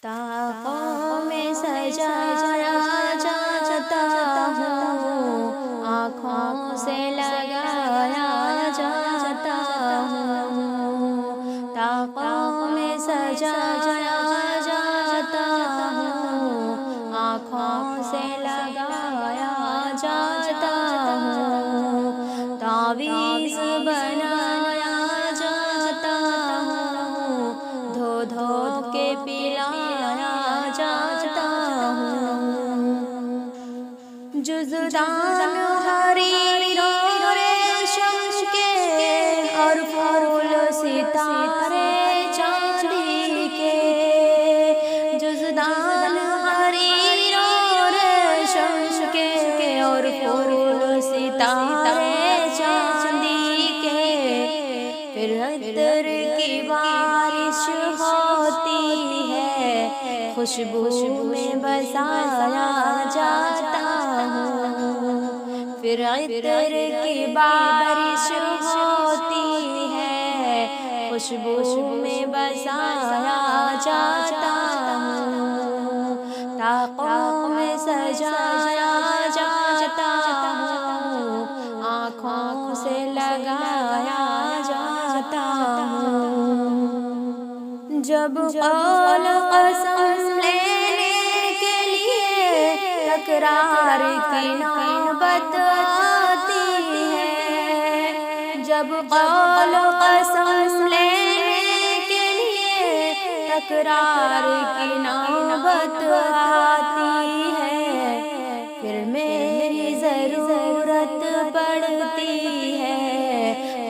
ताकों में सजाया जाता हूँ, आँखों से लगाया जाता हूँ। ताकों में सजाया जाता हूँ, आँखों से लगाया जाता हूँ। तावीज़ बनाया जाता हूँ, धो धो के पिलाया जाता हूँ। जुज़दान हरीर और रेशम के और फूल सितारे चांदी के। जुज़दान हरीर और रेशम के और फूल सितारे चांदी के। फिर अत्तर की बारिश होती है, खुशबू में बसाया जाता हूँ। फिर अत्तर की बारिश होती है, खुशबू में बसाया जाता हूँ। ताकों में सजाया जाता हूँ, आँखों से लगाया जाता हूँ। जब कौल कसम लेने के लिए तकरार की नौबत आती है। जब कौल कसम लेने के लिए तकरार की नौबत आती है, फिर मेरी ज़रूरत पड़ती है,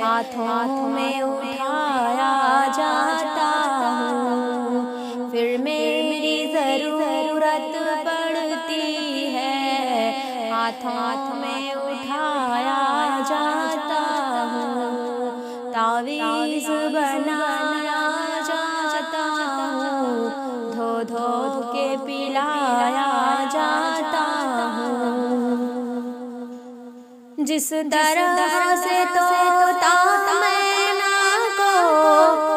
हाथों में उठाया जाता हूँ। फिर मेरी ज़रूरत पड़ती है, हाथों में उठाया जाता हूँ। तावीज़ बनाया जाता हूँ, धो धो के पिलाया जाता हूँ। जिस तरह से तोता मैना को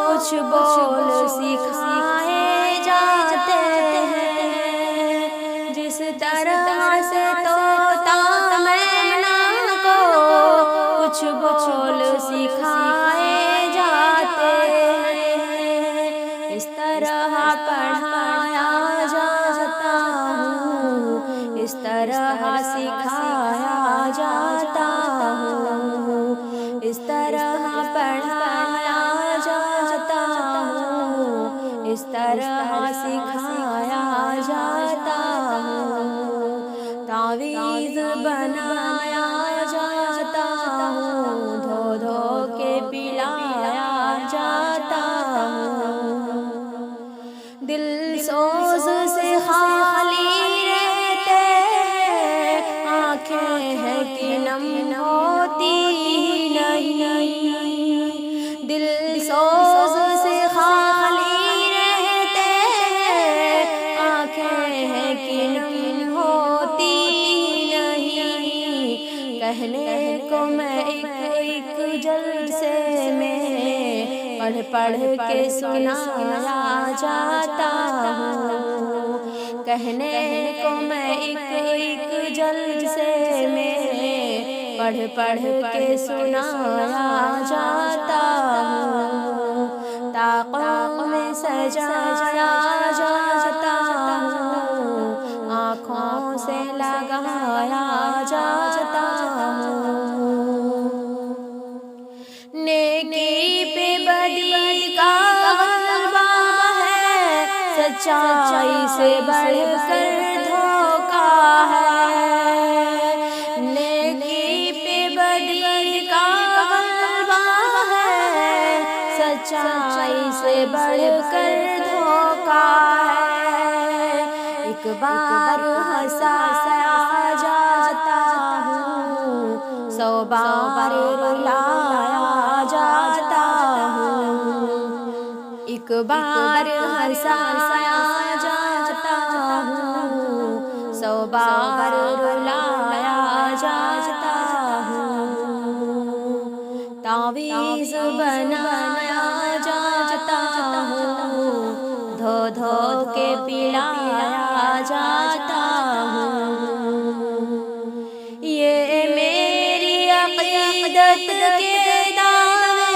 कुछ बोल सिखाए जाते हैं, जिस तरह से तोता मैना को कुछ बोल सिखाए जाते हैं, इस तरह पढ़ाया जाता हूँ, इस तरह सिखाया जाता हूँ, इस तरह पढ़ाया जाता हूँ, इस तरह सिखाया जाता हूँ। तावीज़ बनाया जाता हूँ, धो धो के पिलाया जाता हूँ। दिल सोज से खाली रहते हैं, आँखें हैं कि नम होती नहीं। दिल सोज से खाली रहते हैं, आँखें हैं कि नम होती नहीं। कहने को मैं एक जलसे में पढ़ के सुनाया जाता हूँ। कहने को मैं एक जलसे में पढ़ के सुनाया जाता हूँ। ताकों में सजाया जाता हूँ, आँखों से लगाया जाता हूँ। नेकी पे बदी का गलबा है, सच्चाई से बढ़कर धोखा है। नेकी पे बदी का गलबा है, सच्चाई से बढ़कर धोखा है। एक बार हंसाया जाता हूँ, 100 बार रुलाया जाता हूँ। एक बार हंसाया जाता हूँ, 100 बार रुलाया जाता हूँ। तावीज़ बनाया जाता हूँ, धो धो के کے پلایا جاتا ہوں، یہ میری عقیدت کے دعوے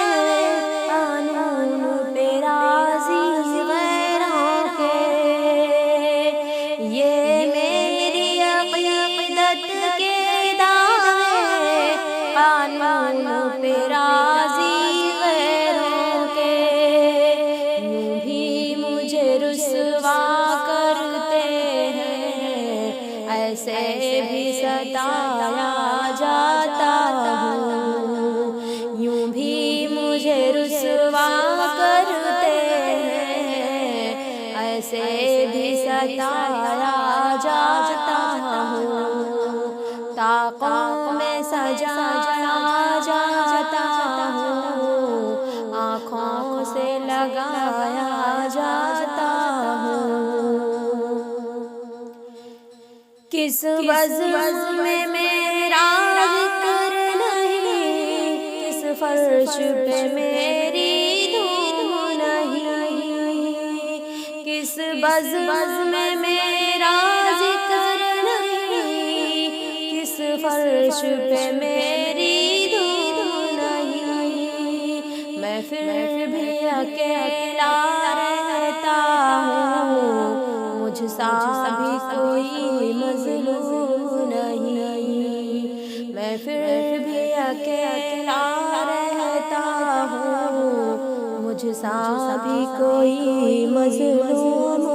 قانون پہ راضی غیروں کے، یہ میری عقیدت کے دعوے قانون پہ راضی غیروں کے، یوں بھی مجھے رسوا کرتے ہیں، ایسے بھی ستایا جاتا ہوں، یوں بھی مجھے رسوا کرتے ہیں، ایسے بھی ستایا جاتا ہوں، طاقوں میں سجایا جاتا ہوں، آنکھوں سے لگایا جاتا ہوں، کس بزم میں میرا ذکر نہیں، کس فرش پہ میری دھوم نہیں، کس بزم میں میرا ذکر نہیں، کس فرش پہ میری دھوم نہیں، میں پھر بھی اکیلا رہتا ہوں، مجھ سا بھی کوئی مظلوم نہیں، میں پھر بھی اکیلا رہتا ہوں، مجھ سا بھی کوئی مظلوم